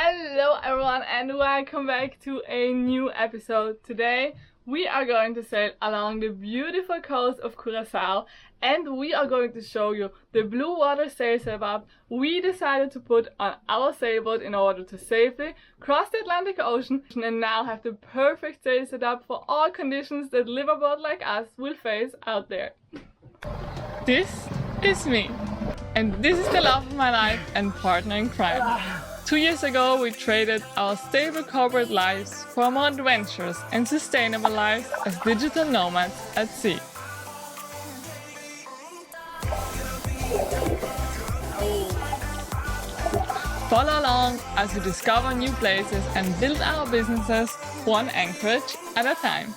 Hello everyone and welcome back to a new episode. Today we are going to sail along the beautiful coast of Curacao and we are going to show you the Bluewater Sail Set Up we decided to put on our sailboat in order to safely cross the Atlantic Ocean and now have the perfect sail setup for all conditions that liveaboard like us will face out there. This is me and this is the love of my life and partner in crime. 2 years ago, we traded our stable corporate lives for more adventurous and sustainable lives as digital nomads at sea. Follow along as we discover new places and build our businesses one anchorage at a time.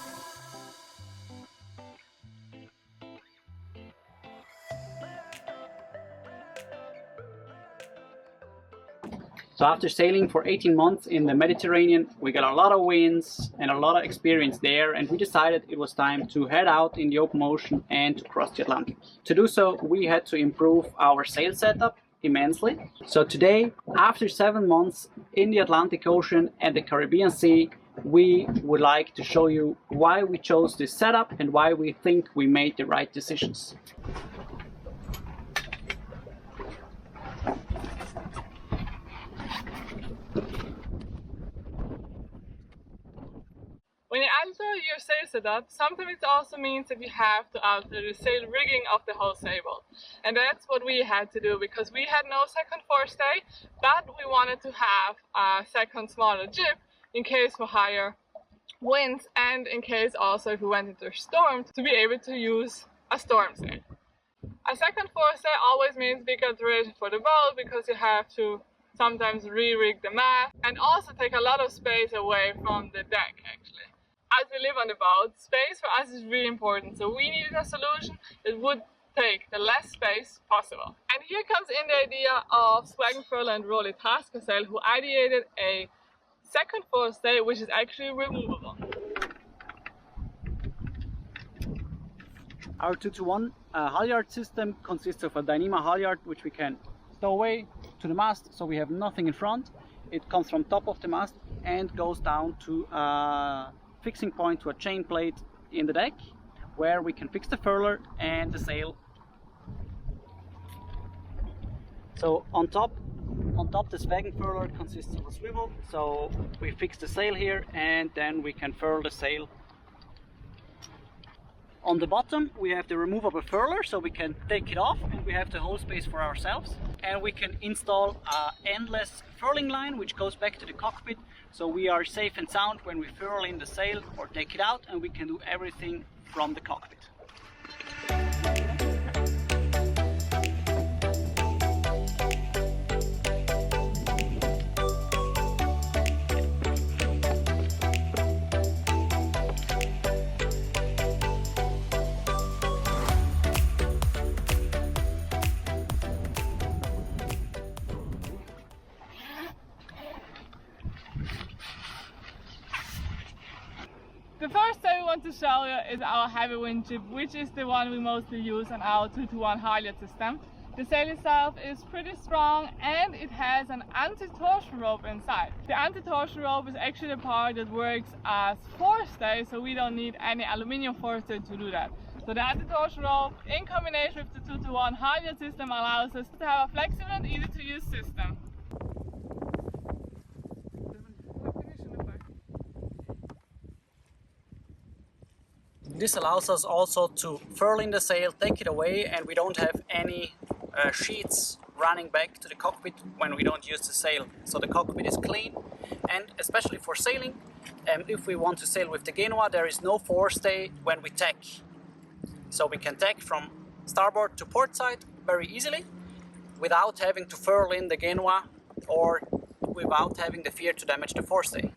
So after sailing for 18 months in the Mediterranean, we got a lot of winds and a lot of experience there, and we decided it was time to head out in the open ocean and to cross the Atlantic. To do so, we had to improve our sail setup immensely. So today, after 7 months in the Atlantic Ocean and the Caribbean Sea, we would like to show you why we chose this setup and why we think we made the right decisions. When you alter your sail setup, sometimes it also means that you have to alter the sail rigging of the whole sailboat. And that's what we had to do because we had no second forestay, but we wanted to have a second smaller jib in case for higher winds and in case also if we went into a storm to be able to use a storm sail. A second forestay always means bigger duration for the boat because you have to sometimes re-rig the mast and also take a lot of space away from the deck actually. As we live on the boat, space for us is really important, so we needed a solution that would take the less space possible. And here comes in the idea of Swaggenfurler and Rolly Tasksail, who ideated a second forestay which is actually removable. Our 2-to-1 halyard system consists of a Dyneema halyard which we can stow away to the mast, so we have nothing in front. It comes from top of the mast and goes down to a fixing point to a chain plate in the deck where we can fix the furler and the sail. So on top the Swaggenfurler consists of a swivel, so we fix the sail here and then we can furl the sail. On the bottom we have the removable furler, so we can take it off and we have the whole space for ourselves. And we can install an endless furling line which goes back to the cockpit, so we are safe and sound when we furl in the sail or take it out, and we can do everything from the cockpit. The first thing we want to show you is our heavy wind jib, which is the one we mostly use on our 2-to-1 halyard system. The sail itself is pretty strong and it has an anti-torsion rope inside. The anti-torsion rope is actually the part that works as forestay, so we don't need any aluminium forestay to do that. So the anti-torsion rope in combination with the 2-to-1 halyard system allows us to have a flexible and easy to use system. This allows us also to furl in the sail, take it away, and we don't have any sheets running back to the cockpit when we don't use the sail. So the cockpit is clean, and especially for sailing, if we want to sail with the Genoa, there is no forestay when we tack. So we can tack from starboard to port side very easily without having to furl in the Genoa or without having the fear to damage the forestay.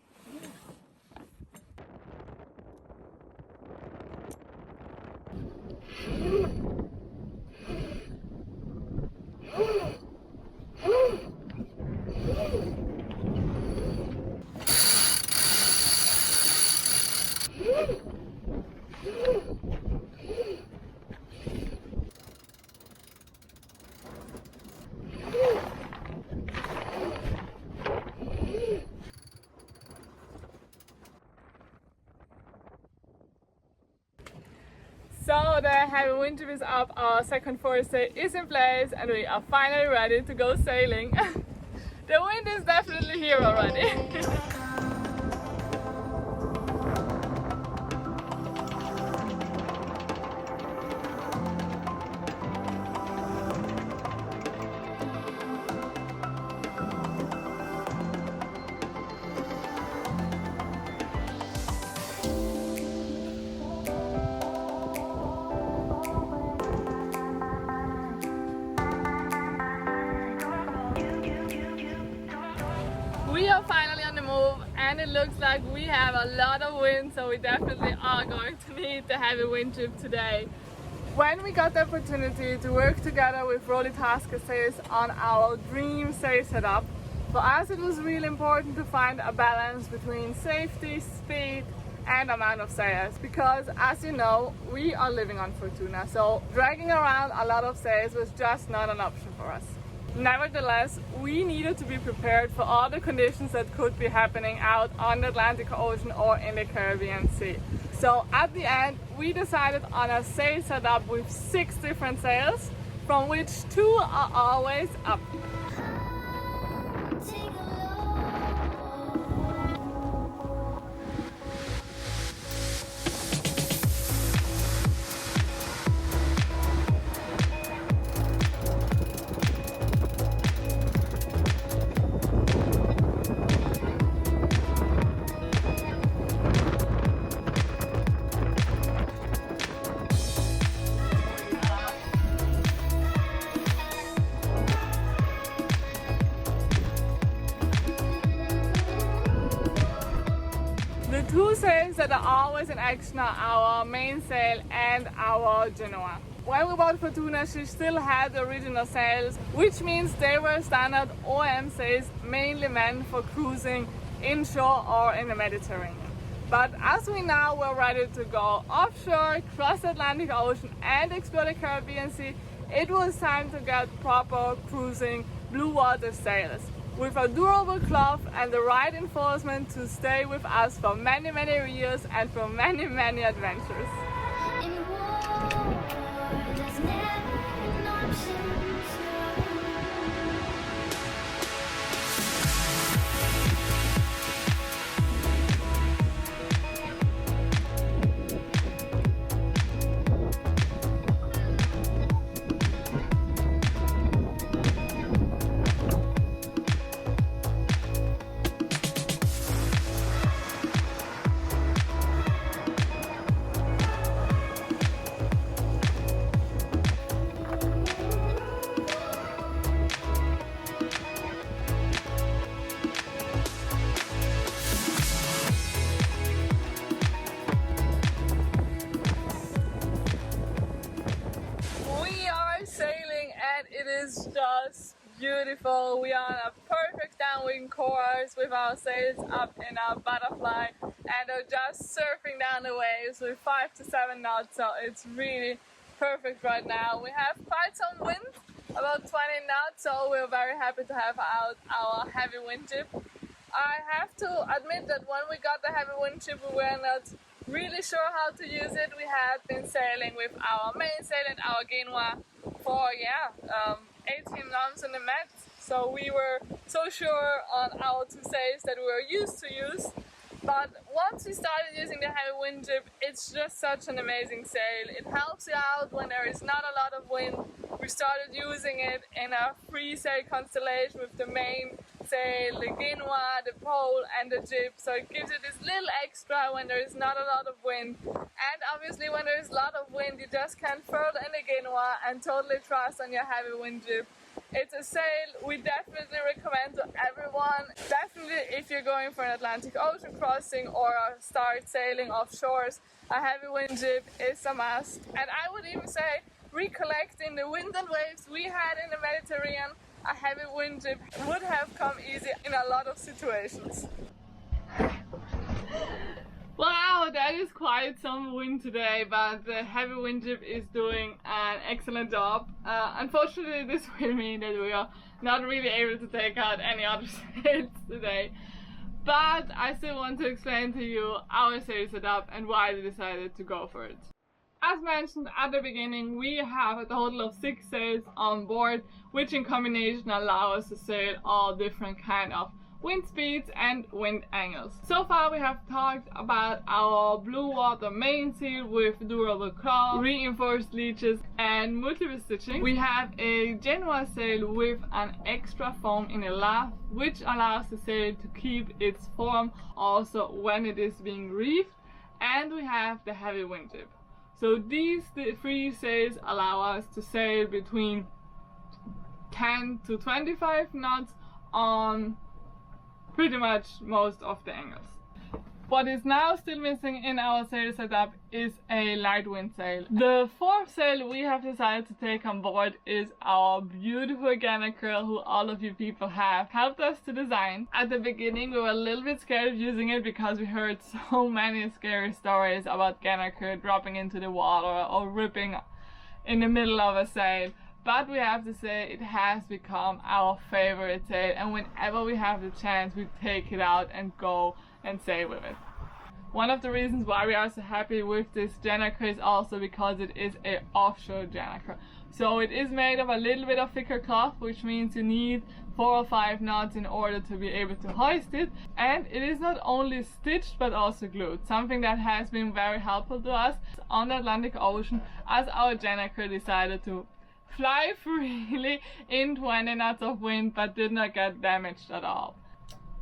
So the heavy wind chip is up, our second forestay is in place, and we are finally ready to go sailing. The wind is definitely here already. We are finally on the move, and it looks like we have a lot of wind, so we definitely are going to need the heavy wind chip today. When we got the opportunity to work together with Rolly Tasker Sails on our dream sail setup, for us it was really important to find a balance between safety, speed and amount of sails, because as you know, we are living on Fortuna, so dragging around a lot of sails was just not an option for us. Nevertheless, we needed to be prepared for all the conditions that could be happening out on the Atlantic Ocean or in the Caribbean Sea. So at the end, we decided on a sail setup with 6 different sails, from which 2 are always up. The 2 sails that are always in action are our mainsail and our Genoa. When we bought Fortuna, she still had the original sails, which means they were standard OM sails mainly meant for cruising inshore or in the Mediterranean. But as we now were ready to go offshore, cross the Atlantic Ocean and explore the Caribbean Sea, it was time to get proper cruising Bluewater sails, with a durable cloth and the right enforcement to stay with us for many, many years and for many, many adventures. In war, there's never an option It is just beautiful. We are on a perfect downwind course with our sails up in our butterfly and are just surfing down the waves with 5 to 7 knots, so it's really perfect right now. We have quite some wind, about 20 knots, so we're very happy to have out our heavy wind chip. I have to admit that when we got the heavy wind chip, we were not really sure how to use it. We had been sailing with our mainsail and our Genoa for 18 months in the Met, so we were so sure on our 2 sails that we were used to use. But once we started using the heavy wind chip, it's just such an amazing sail. It helps you out when there is not a lot of wind. We started using it in a 3 sail constellation with the main sail, the Genoa, the pole and the jib, so it gives you this little extra when there is not a lot of wind. And obviously when there is a lot of wind, you just can further in the Genoa and totally trust on your heavy wind chip. It's a sail we definitely recommend to everyone. Definitely if you're going for an Atlantic Ocean crossing or start sailing offshores, a heavy wind chip is a must. And I would even say, recollecting the wind and waves we had in the Mediterranean, a heavy wind chip would have come easy in a lot of situations. Wow, that is quite some wind today, but the heavy wind chip is doing an excellent job. Unfortunately, this will mean that we are not really able to take out any other sails today. But I still want to explain to you our sail setup and why we decided to go for it. As mentioned at the beginning, we have a total of 6 sails on board, which in combination allow us to sail all different kind of wind speeds and wind angles. So far we have talked about our Bluewater mainsail with durable cloth, reinforced leeches and multiple stitching. We have a Genoa sail with an extra foam in the laugh, which allows the sail to keep its form also when it is being reefed, and we have the heavy wind jib. So these three sails allow us to sail between 10 to 25 knots on pretty much most of the angles. What is now still missing in our sail setup is a light wind sail. The fourth sail we have decided to take on board is our beautiful Gennaker, who all of you people have helped us to design. At the beginning we were a little bit scared of using it because we heard so many scary stories about Gennaker dropping into the water or ripping in the middle of a sail. But we have to say it has become our favorite sail, and whenever we have the chance we take it out and go and sail with it. One of the reasons why we are so happy with this Gennaker is also because it is an offshore Gennaker. So it is made of a little bit of thicker cloth, which means you need 4 or 5 knots in order to be able to hoist it. And it is not only stitched but also glued, something that has been very helpful to us on the Atlantic Ocean, as our Gennaker decided to fly freely in 20 knots of wind but did not get damaged at all.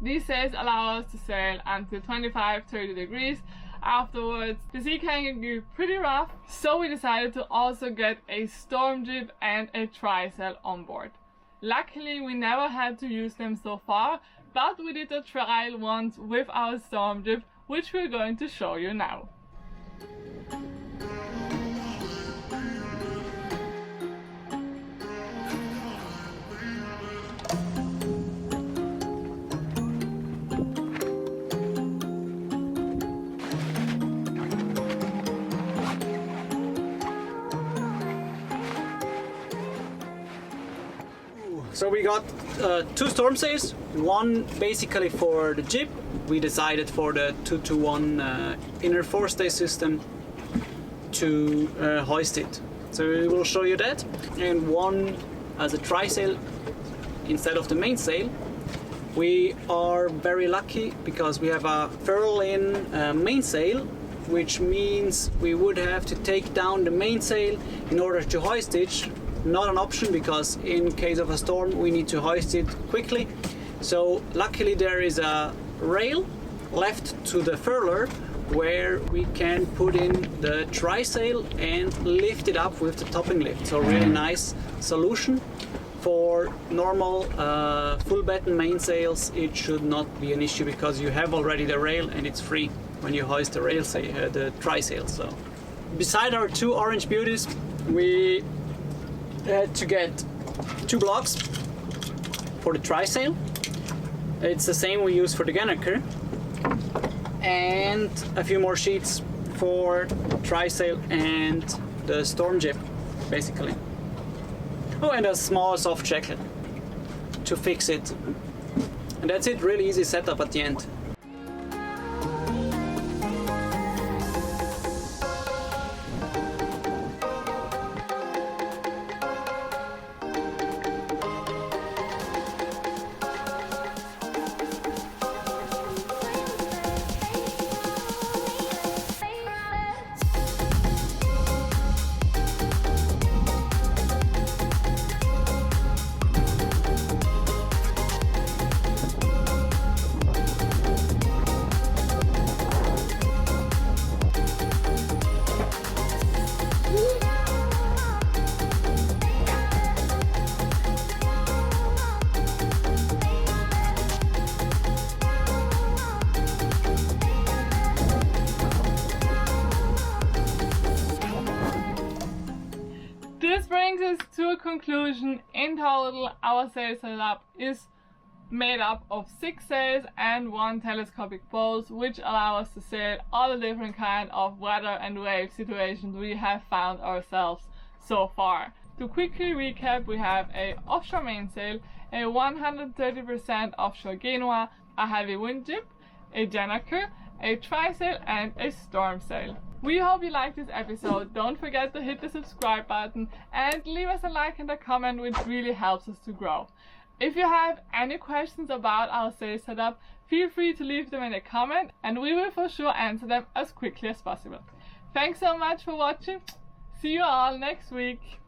These sails allow us to sail until 25-30 degrees. Afterwards the sea can get pretty rough, so we decided to also get a storm jib and a trysail on board. Luckily we never had to use them so far, but we did a trial once with our storm jib, which we're going to show you now. So we got 2 storm sails, one basically for the jib. We decided for the 2-to-1 inner forestay system to hoist it. So we will show you that. And one as a trysail instead of the mainsail. We are very lucky because we have a furl-in mainsail, which means we would have to take down the mainsail in order to hoist it. Not an option, because in case of a storm we need to hoist it quickly. So luckily there is a rail left to the furler where we can put in the trysail and lift it up with the topping lift. So really nice solution. For normal full batten mainsails it should not be an issue because you have already the rail and it's free when you hoist the rail, the trysail. So beside our 2 orange beauties, we had to get 2 blocks for the trysail. It's the same we use for the Gennaker, and a few more sheets for trysail and the storm jib, basically. Oh, and a small soft jacket to fix it. And that's it, really easy setup at the end. This brings us to a conclusion. In total, our sail setup is made up of 6 sails and 1 telescopic boat, which allow us to sail all the different kind of weather and wave situations we have found ourselves so far. To quickly recap, we have a offshore mainsail, a 130% offshore Genoa, a heavy wind jib, a Gennaker, a trysail and a storm sail. We hope you liked this episode. Don't forget to hit the subscribe button and leave us a like and a comment, which really helps us to grow. If you have any questions about our sail setup, feel free to leave them in a comment and we will for sure answer them as quickly as possible. Thanks so much for watching. See you all next week.